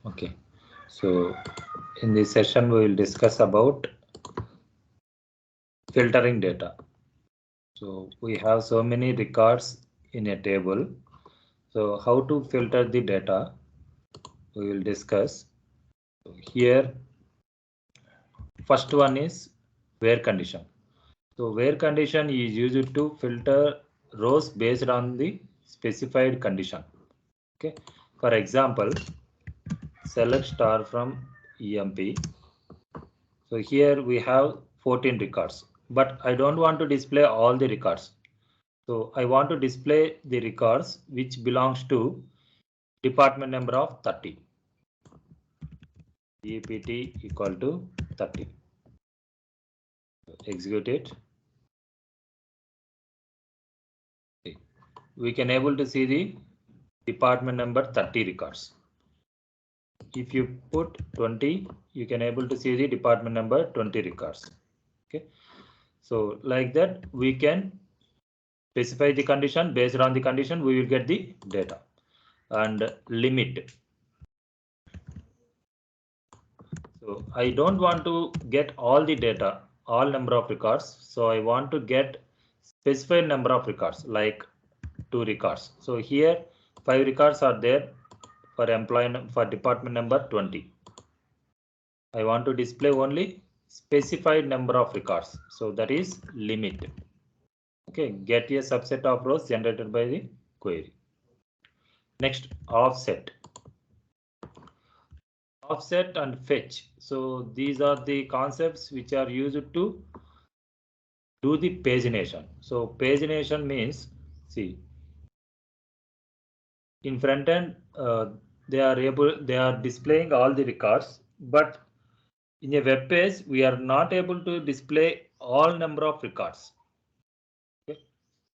Okay, so in this session we will discuss about filtering data. So we have so many records in a table. So how to filter the data we will discuss. So here first one is where condition. So where condition is used to filter rows based on the specified condition. Okay, for example, select star from EMP. So here we have 14 records, but I don't want to display all the records. So I want to display the records which belongs to department number of 30. DPT equal to 30. Execute it. We can able to see the department number 30 records. If you put 20, you can able to see the department number 20 records. Okay, so like that we can specify the condition. Based on the condition we will get the data. And limit. So I don't want to get all the data, all number of records. So I want to get specified number of records, like 2 records. So here 5 records are there for employee for department number 20. I want to display only specified number of records. So that is limit. Okay, get a subset of rows generated by the query. Next, offset. Offset and fetch. So these are the concepts which are used to do the pagination. So pagination means, see, in front end they are displaying all the records, but in a web page we are not able to display all number of records. Okay.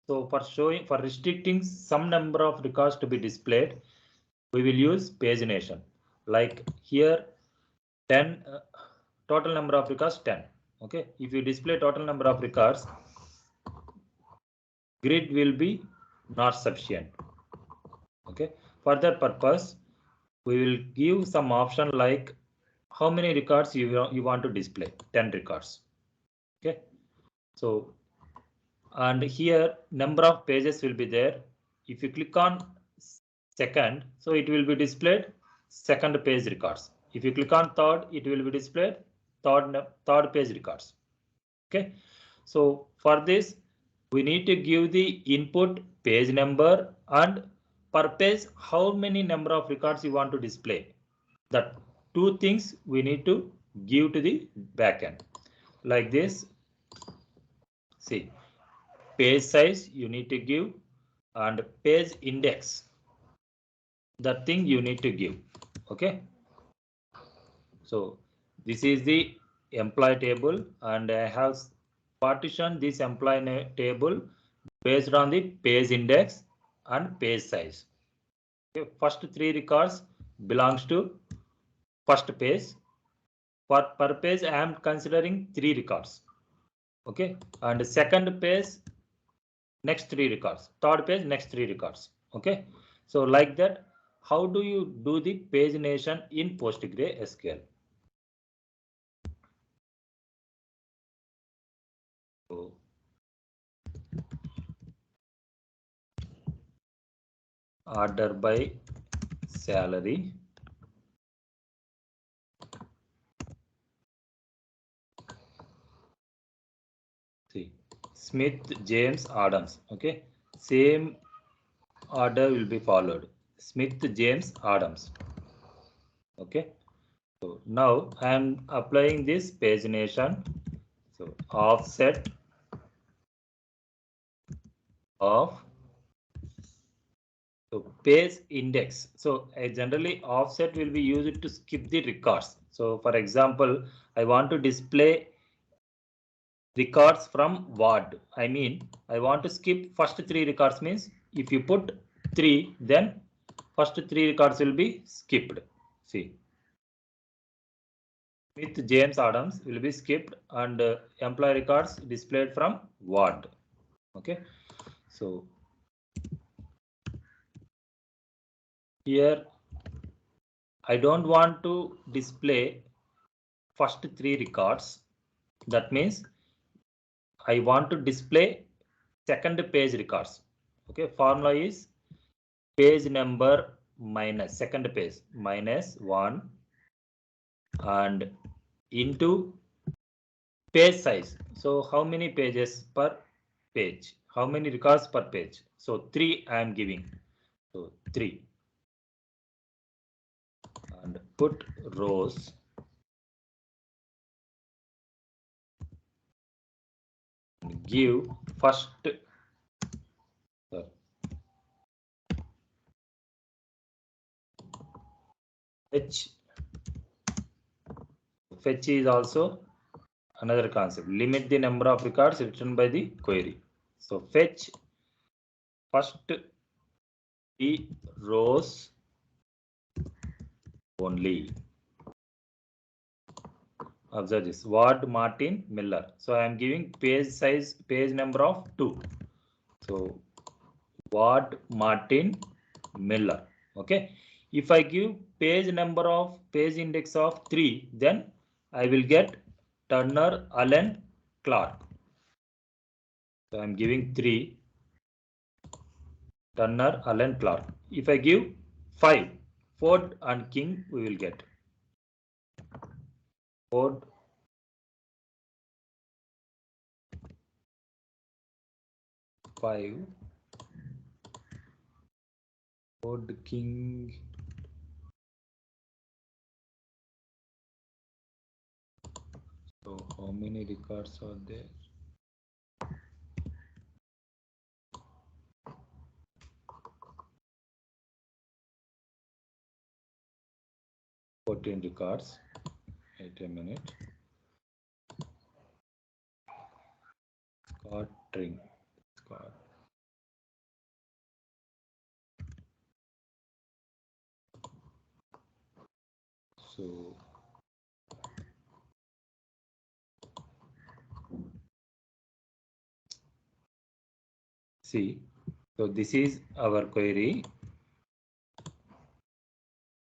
So for restricting some number of records to be displayed, we will use pagination. Like here 10 total number of records 10. Okay, if you display total number of records, grid will be not sufficient. Okay, for that purpose we will give some option like how many records you want to display. 10 records. Okay, so and here number of pages will be there. If you click on second, so it will be displayed second page records. If you click on third, it will be displayed third page records. Okay, so for this we need to give the input page number and per page how many number of records you want to display. That two things we need to give to the backend. Like this, see, page size you need to give and page index. That thing you need to give. Okay. So this is the employee table, and I have partitioned this employee table based on the page index and page size. Okay. First 3 records belongs to first page. For per page I am considering 3 records. Okay, and second page next 3 records, third page next 3 records. Okay, so like that, how do you do the pagination in PostgreSQL? So order by salary. See, Smith, James, Adams. Okay, same order will be followed. Smith, James, Adams. Okay, so now I am applying this pagination. So offset of so page index. So generally offset will be used to skip the records. So for example, I want to display records from ward. I mean, I want to skip first 3 records means if you put 3, then first 3 records will be skipped. See, with James Adams will be skipped and employee records displayed from ward. Okay, so here I don't want to display first 3 records. That means I want to display second page records. Okay, formula is page number minus second page minus 1 and into page size. So how many pages per page? How many records per page? So 3 I am giving. So 3 and put rows. Give first fetch is also another concept. Limit the number of records written by the query. So fetch first 3 rows only. Observe this. Ward Martin Miller. So I am giving page size, page number of 2. So Ward Martin Miller. Okay. If I give page number of page index of 3, then I will get Turner, Allen, Clark. So I am giving 3 Turner, Allen, Clark. If I give 5 Ford and King, we will get Ford, Ford, King. So how many records are there? 14 records. Wait a minute. Scott string. Scott. So see, so this is our query.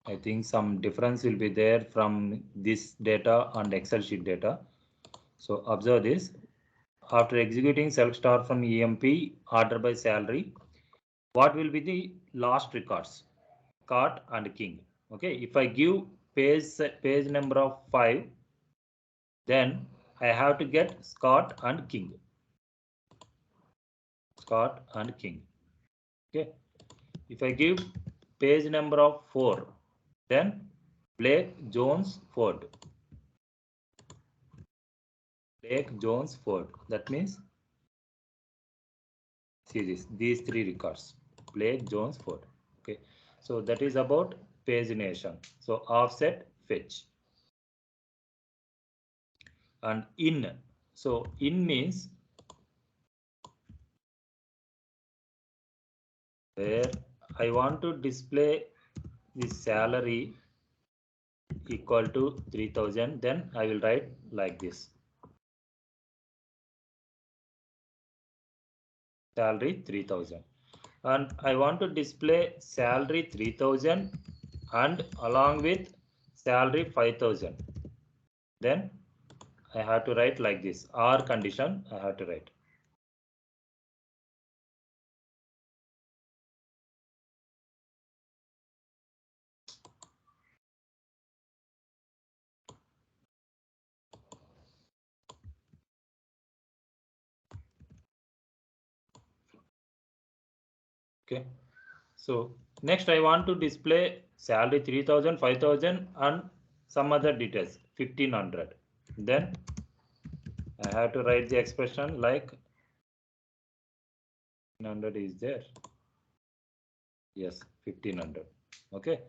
I think some difference will be there from this data and Excel sheet data. So observe this. After executing select star from EMP order by salary, what will be the last records? Scott and King. Okay, if I give page number of 5, then I have to get Scott and King. Scott and King. Okay, if I give page number of 4, then Blake, Jones, Ford. Blake, Jones, Ford. That means see this, these 3 records. Blake, Jones, Ford. Okay, so that is about pagination. So offset, fetch, and in. So in means where I want to display the salary equal to 3000, then I will write like this. Salary 3000. And I want to display salary 3000 and along with salary 5000. Then I have to write like this, or condition I have to write. Okay, so next I want to display salary 3000, 5000 and some other details 1500. Then I have to write the expression like 1500 is there. Yes, 1500. Okay,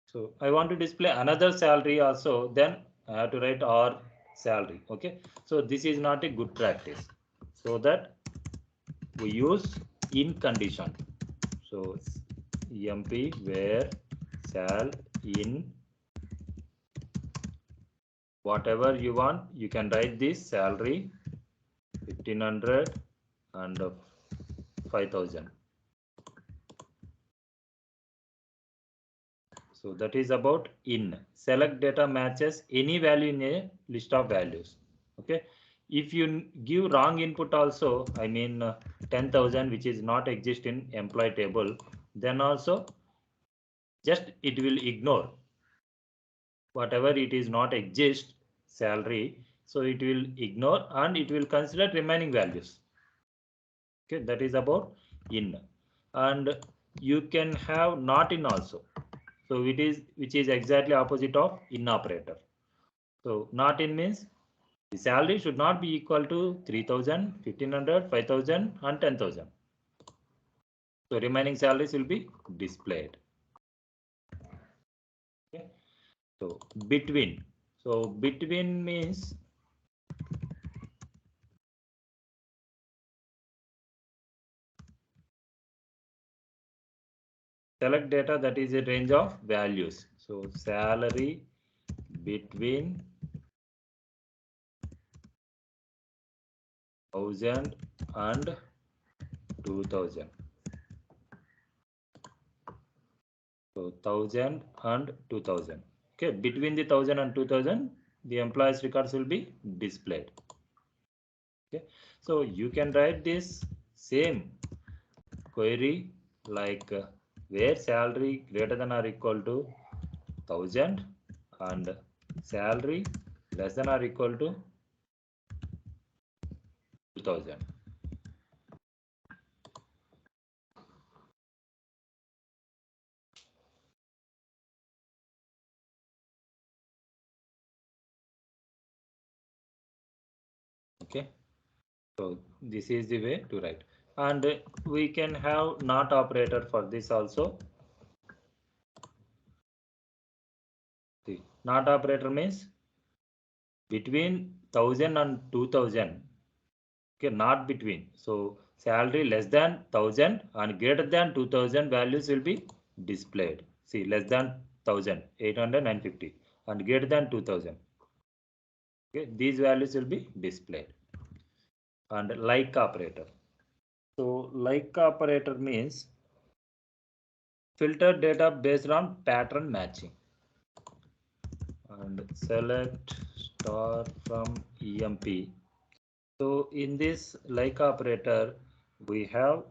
so I want to display another salary also, then I have to write or salary. Okay, so this is not a good practice, so that we use in condition. So emp where sal in whatever you want, you can write this salary 1500 and 5000. So that is about in. Select data matches any value in a list of values. Okay. If you give wrong input also, I mean 10,000 which is not exist in employee table, then also just it will ignore whatever it is not exist salary. So it will ignore and it will consider remaining values. Okay, that is about in. And you can have not in also. So which is exactly opposite of in operator. So not in means the salary should not be equal to 3,000, 1,500, 5,000 and 10,000. So remaining salaries will be displayed. Okay. So between. So between means select data that is a range of values. So salary between 1,000 and 2,000. So 1,000 and 2,000. Okay, between the 1,000 and 2,000, the employees records will be displayed. Okay, so you can write this same query like where salary greater than or equal to 1,000 and salary less than or equal to 2,000. Okay, so this is the way to write, and we can have not operator for this also. See, not operator means between 1,000 and 2,000. Okay, not between. So salary less than 1,000 and greater than 2,000 values will be displayed. See, less than 1,000, 850 and greater than 2,000. Okay, these values will be displayed. And like operator. So like operator means filter data based on pattern matching. And select star from EMP. So in this like operator, we have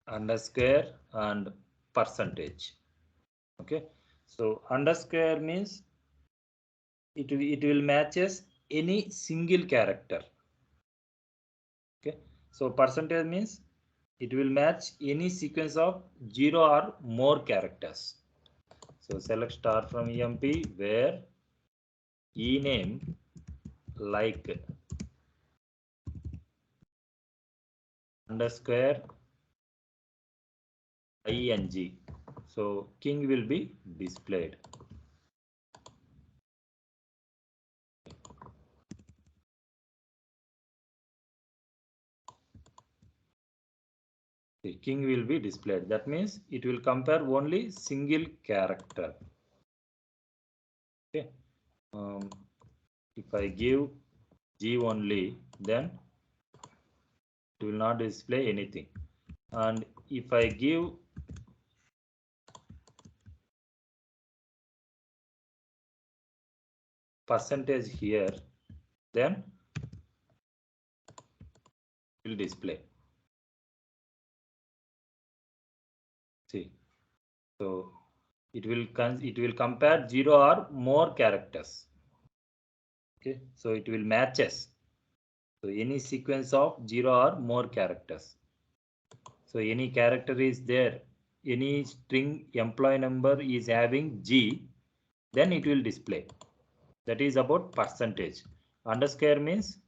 underscore and percentage. Okay, so underscore means it will matches any single character. Okay, so percentage means it will match any sequence of 0 or more characters. So select star from EMP where e name like underscore ing. So king will be displayed. The king will be displayed. That means it will compare only single character. Okay. If I give G only, then it will not display anything. And if I give percentage here, then it will display. See, so it will compare 0 or more characters. Okay, so it will matches. So any sequence of 0 or more characters. So any character is there, any string employee number is having G, then it will display. That is about percentage. Underscore means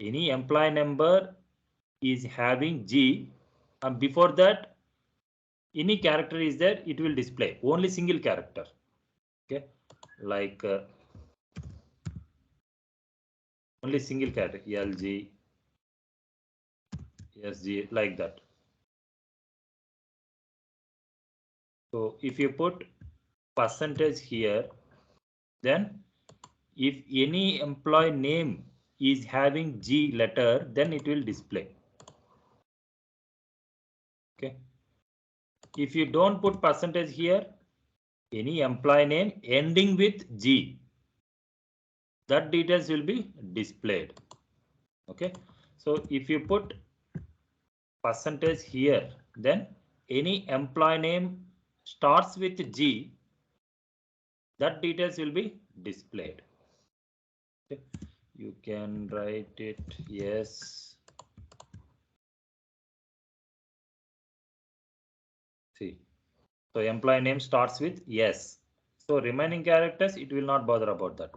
any employee number is having G, and before that any character is there, it will display only single character. Okay, like only single character LG, SG, like that. So if you put percentage here, then if any employee name is having G letter, then it will display. Okay. If you don't put percentage here, any employee name ending with G, that details will be displayed. Okay, so if you put percentage here, then any employee name starts with G, that details will be displayed. Okay. You can write it yes. See, so employee name starts with yes. So remaining characters, it will not bother about that.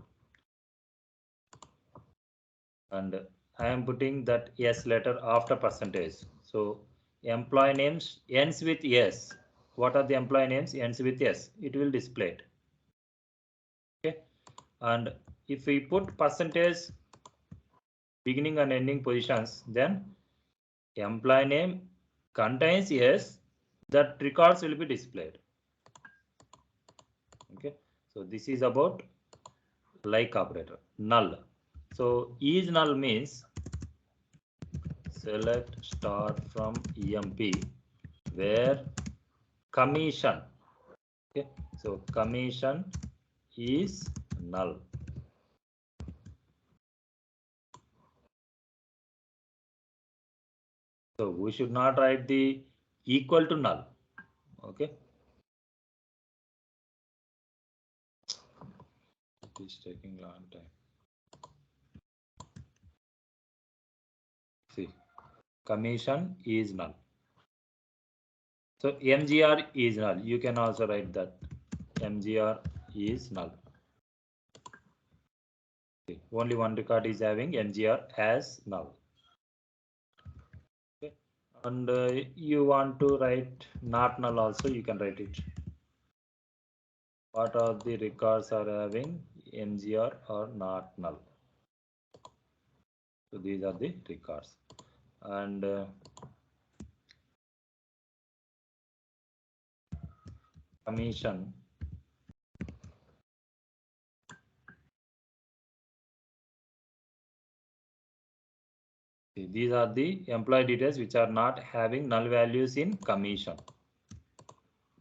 And I am putting that yes letter after percentage. So employee names ends with yes. What are the employee names ends with yes? It will display it. Okay. And if we put percentage beginning and ending positions, then employee name contains yes, that records will be displayed. Okay, so this is about like operator. Null. So is null means select start from EMP where commission. Okay, so commission is null. So we should not write the equal to null. Okay. It is taking a long time. See, commission is null. So MGR is null. You can also write that MGR is null. Okay. Only one record is having MGR as null. Okay. And you want to write not null also, you can write it. What are the records are having MGR or not null? So these are the records. And commission these are the employee details which are not having null values in commission.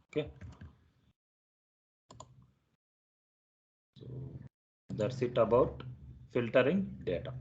Okay. So that's it about filtering data.